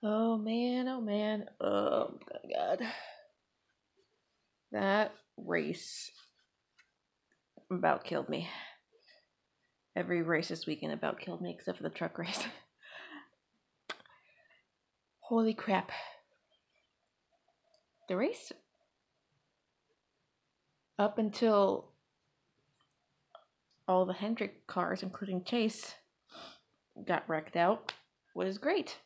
Oh man, oh man, oh my god. That race about killed me. Every race this weekend about killed me except for the truck race. Holy crap. The race up until all the Hendrick cars, including Chase, got wrecked out was great.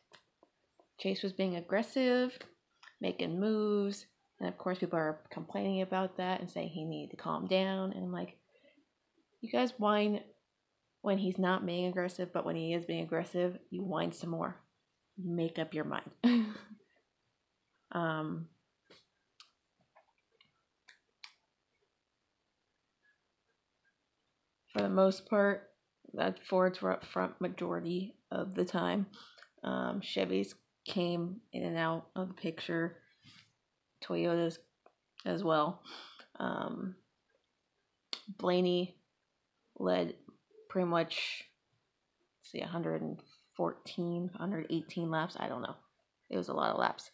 Chase was being aggressive, making moves, and of course people are complaining about that and saying he needed to calm down. And I'm like, you guys whine when he's not being aggressive, but when he is being aggressive, you whine some more. Make up your mind. For the most part, that Fords were up front majority of the time. Chevys came in and out of the picture. Toyotas as well. Blaney led pretty much, 114, 118 laps. I don't know. It was a lot of laps.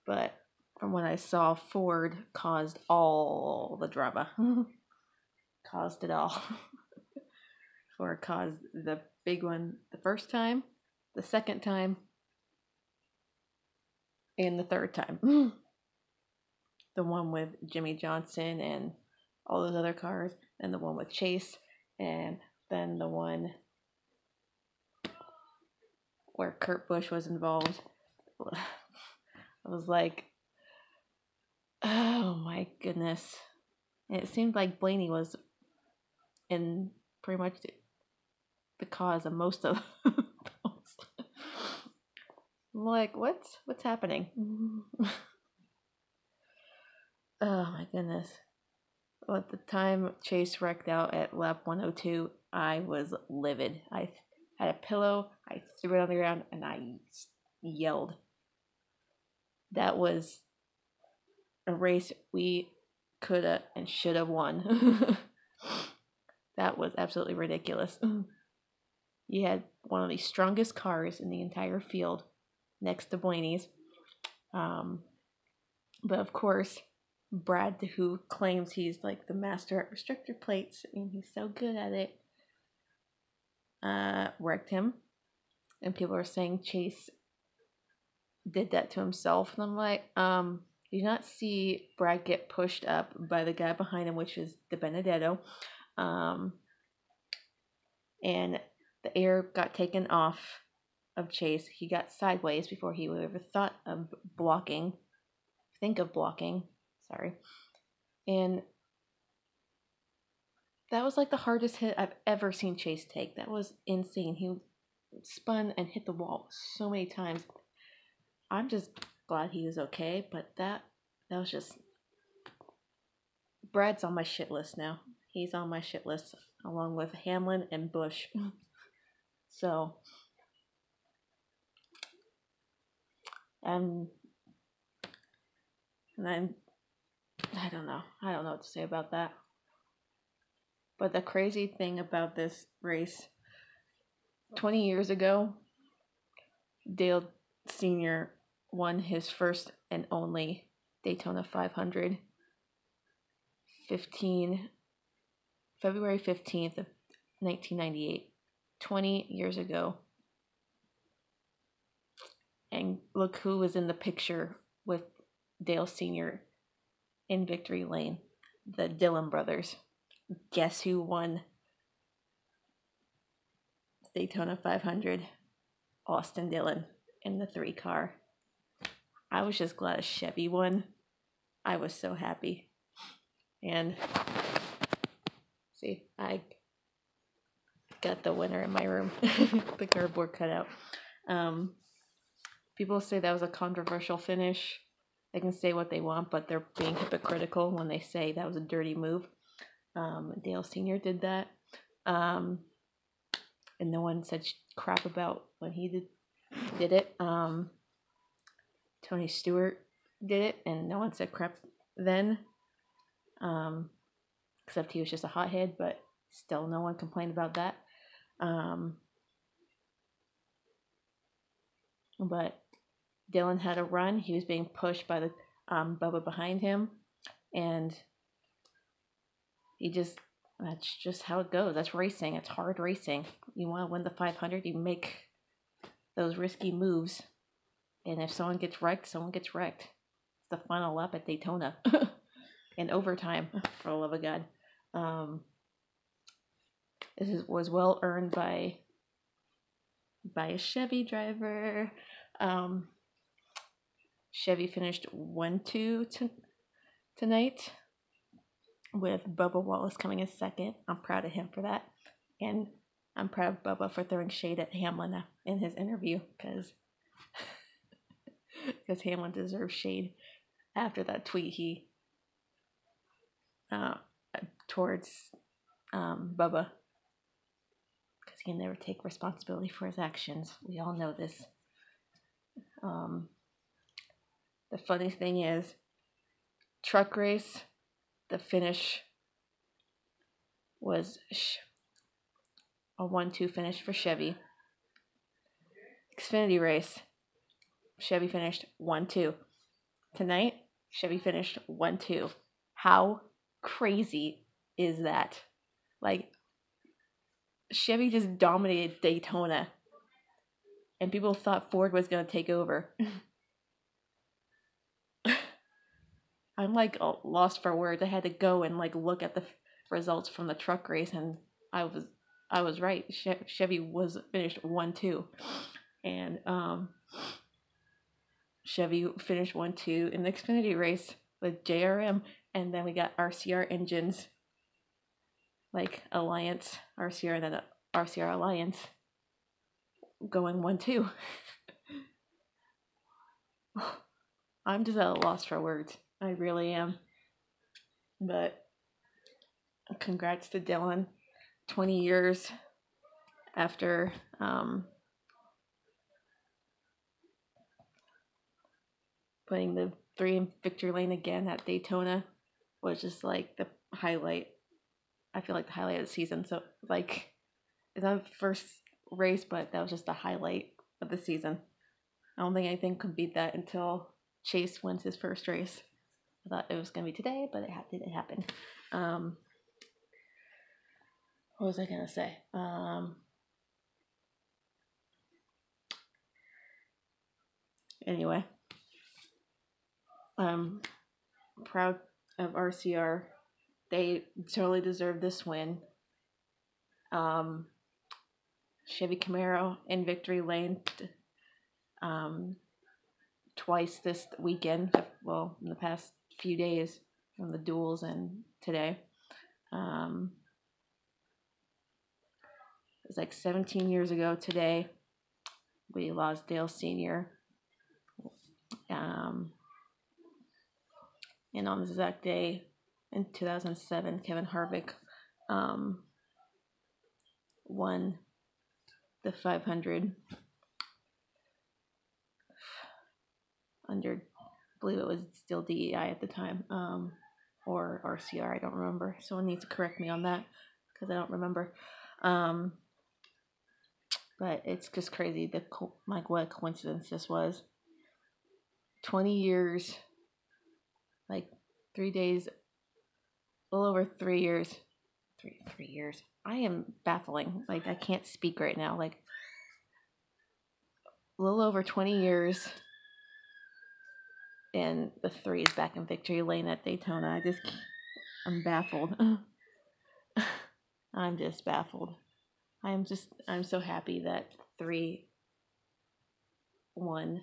But from what I saw, Ford caused all the drama. Caused it all. Ford caused the big one the first time, the second time, and the third time. The one with Jimmy Johnson and all those other cars, and the one with Chase, and then the one where Kurt Busch was involved. I was like, oh my goodness. And it seemed like Blaney was in pretty much the cause of most of those. I'm like, what's happening? Oh my goodness. Well, at the time Chase wrecked out at lap 102, I was livid. I had a pillow, I threw it on the ground, and I yelled. That was a race we could have and should have won. That was absolutely ridiculous. You had one of the strongest cars in the entire field next to Blaney's. But of course, Brad, who claims he's like the master at restrictor plates and he's so good at it, wrecked him. And people are saying Chase did that to himself. And I'm like, you not see Brad get pushed up by the guy behind him, which is the Benedetto. And the air got taken off of Chase. He got sideways before he would ever thought of blocking. Sorry. And that was like the hardest hit I've ever seen Chase take. That was insane. He spun and hit the wall so many times. I'm just glad he was okay, but that was just... Brad's on my shit list now. He's on my shit list along with Hamlin and Busch. So, and then I don't know what to say about that. But the crazy thing about this race, 20 years ago, Dale Sr. won his first and only Daytona 500, February 15th of 1998, 20 years ago. And look who was in the picture with Dale Sr. in victory lane. The Dillon brothers. Guess who won Daytona 500? Austin Dillon in the 3 car. I was just glad a Chevy won. I was so happy. And see, I got the winner in my room. The cardboard cutout. People say that was a controversial finish. They can say what they want, but they're being hypocritical when they say that was a dirty move. Dale Sr. did that. And no one said crap about when he did it. Tony Stewart did it, and no one said crap then. Except he was just a hothead, but still no one complained about that. but Dylan had a run. He was being pushed by the Bubba behind him, and that's just how it goes. That's racing. It's hard racing. You want to win the 500, you make those risky moves, and if someone gets wrecked, someone gets wrecked. It's the final lap at Daytona in overtime, for the love of God. This was well earned by a Chevy driver. Chevy finished 1-2 tonight, with Bubba Wallace coming in second. I'm proud of him for that. And I'm proud of Bubba for throwing shade at Hamlin in his interview, because Hamlin deserves shade after that tweet he towards Bubba, because he can never take responsibility for his actions. We all know this. The funny thing is, truck race, the finish was a 1-2 finish for Chevy. Xfinity race, Chevy finished 1-2. Tonight, Chevy finished 1-2. How crazy is that? Like, Chevy just dominated Daytona, and people thought Ford was going to take over. I'm like lost for words. I had to go and like look at the results from the truck race, and I was right. Chevy was finished 1-2, and Chevy finished 1-2 in the Xfinity race with JRM, and then we got RCR engines, like Alliance RCR, and then RCR Alliance going 1-2. I'm just at a loss for words. I really am. But congrats to Dylan. 20 years after putting the 3 in victory lane again at Daytona was just like the highlight. I feel like the highlight of the season. So like, it's not the first race, but that was just the highlight of the season. I don't think anything could beat that until Chase wins his first race. I thought it was going to be today, but it didn't happen. What was I going to say? Anyway, I'm proud of RCR. They totally deserve this win. Chevy Camaro in victory lane twice this weekend. Well, in the past few days, from the duels and today. It was like 17 years ago today. We lost Dale Sr. And on this exact day in 2007, Kevin Harvick won the 500 under, I believe it was still DEI at the time, or RCR, I don't remember. Someone needs to correct me on that, because I don't remember. But it's just crazy, like what a coincidence this was. 20 years, like 3 days, a little over 3 years. 3 years. I am baffling. Like, I can't speak right now. Like, a little over 20 years, and the 3 is back in victory lane at Daytona. I'm baffled. I'm just baffled. I'm so happy that 3 won.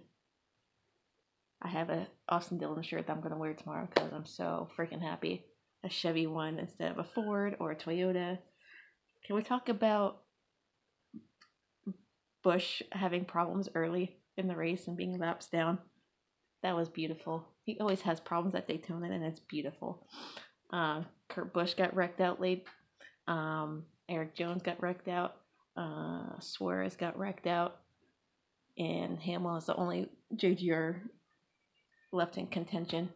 I have a Austin Dillon shirt that I'm going to wear tomorrow because I'm so freaking happy. A Chevy won instead of a Ford or a Toyota. Can we talk about Busch having problems early in the race and being laps down? That was beautiful. He always has problems at Daytona, and it's beautiful. Kurt Busch got wrecked out late. Eric Jones got wrecked out. Suarez got wrecked out. And Hamlin was the only JGR left in contention.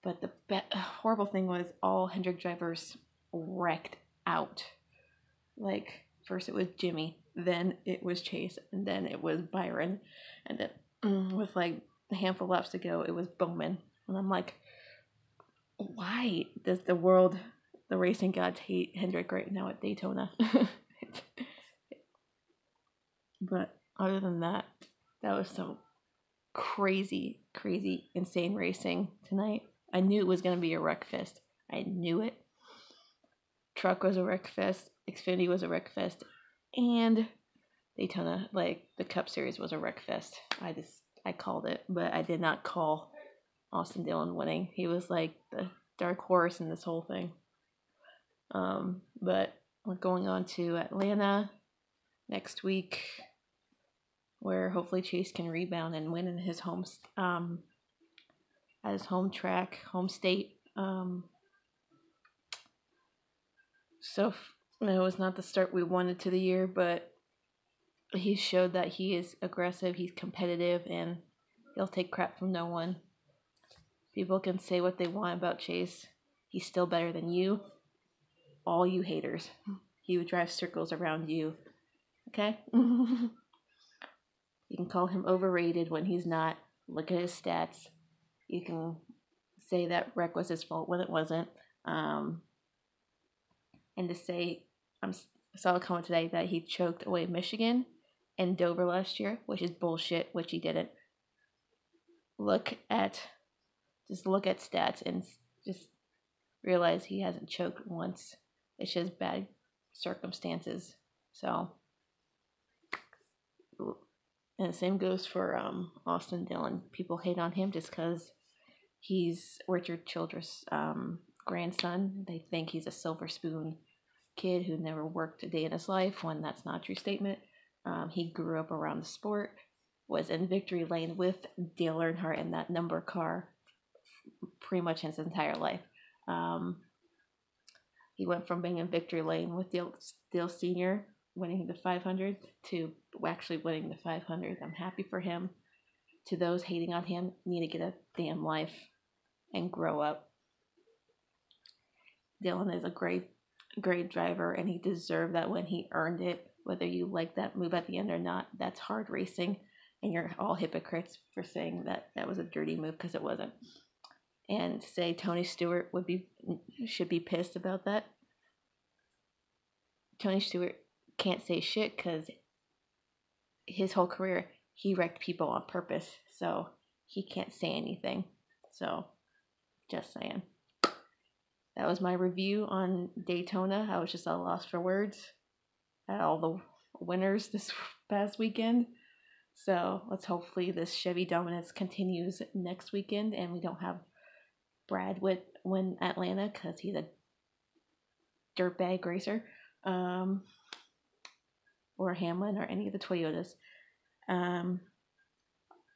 But the horrible thing was all Hendrick drivers wrecked out. Like, first it was Jimmy. then it was Chase, and then it was Byron, and then with like a handful of laps to go, it was Bowman. And I'm like, why does the racing gods hate Hendrick right now at Daytona? But other than that, that was some crazy, crazy, insane racing tonight. I knew it was going to be a wreck fest. I knew it. Truck was a wreck fest. Xfinity was a wreck fest. And Daytona, like the Cup Series, was a wreck fest. I called it, but I did not call Austin Dillon winning. He was like the dark horse in this whole thing. But we're going on to Atlanta next week, where hopefully Chase can rebound and win in his home at his home track, home state. So it was not the start we wanted to the year, but he showed that he is aggressive, he's competitive, and he'll take crap from no one. People can say what they want about Chase. He's still better than you. All you haters. He would drive circles around you. Okay? You can call him overrated when he's not. Look at his stats. You can say that wreck was his fault when it wasn't. And to say, I saw a comment today that he choked away Michigan and Dover last year, which is bullshit, which he didn't. Just look at stats and just realize he hasn't choked once. It's just bad circumstances. So, and the same goes for Austin Dillon. People hate on him just because he's Richard Childress' grandson. They think he's a silver spoon kid who never worked a day in his life, when that's not a true statement. He grew up around the sport, was in victory lane with Dale Earnhardt in that number car pretty much his entire life. He went from being in victory lane with Dale Sr., winning the 500, to actually winning the 500. I'm happy for him. To those hating on him, need to get a damn life and grow up. Dillon is a great driver, and he deserved that win. He earned it. Whether you like that move at the end or not, that's hard racing, and you're all hypocrites for saying that was a dirty move, because it wasn't. And to say Tony Stewart should be pissed about that. Tony Stewart can't say shit, because his whole career he wrecked people on purpose, so he can't say anything. So, just saying. That was my review on Daytona. I was just at a loss for words at all the winners this past weekend. So let's hopefully this Chevy dominance continues next weekend, and we don't have Brad win Atlanta, because he's a dirtbag racer, or Hamlin, or any of the Toyotas. I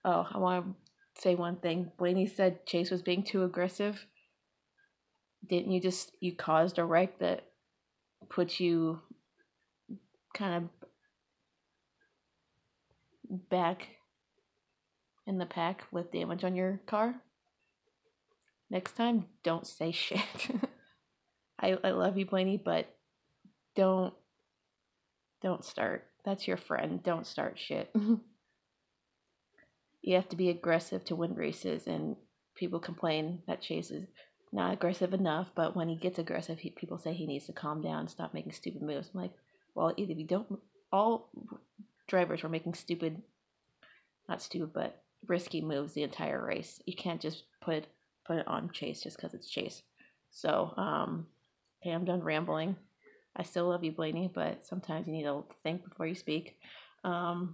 want to say one thing. Blaney said Chase was being too aggressive. Didn't you caused a wreck that put you kind of back in the pack with damage on your car? Next time, don't say shit. I love you, Blaney, but don't start. That's your friend. Don't start shit. You have to be aggressive to win races, and people complain that Chase is not aggressive enough, but when he gets aggressive, people say he needs to calm down, stop making stupid moves. I'm like, well, either you don't. All drivers were making not stupid, but risky moves the entire race. You can't just put it on Chase just because it's Chase. So, okay, I'm done rambling. I still love you, Blaney, but sometimes you need to think before you speak. But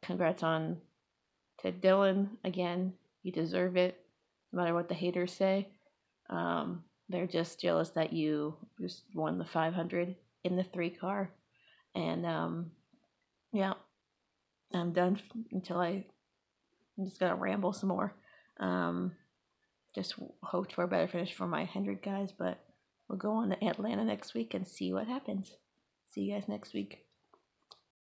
congrats to Dillon again. You deserve it, no matter what the haters say. They're just jealous that you just won the 500 in the 3 car. And yeah, I'm done until I'm just gonna ramble some more. Just hoped for a better finish for my 100 guys, but we'll go on to Atlanta next week and see what happens. See you guys next week.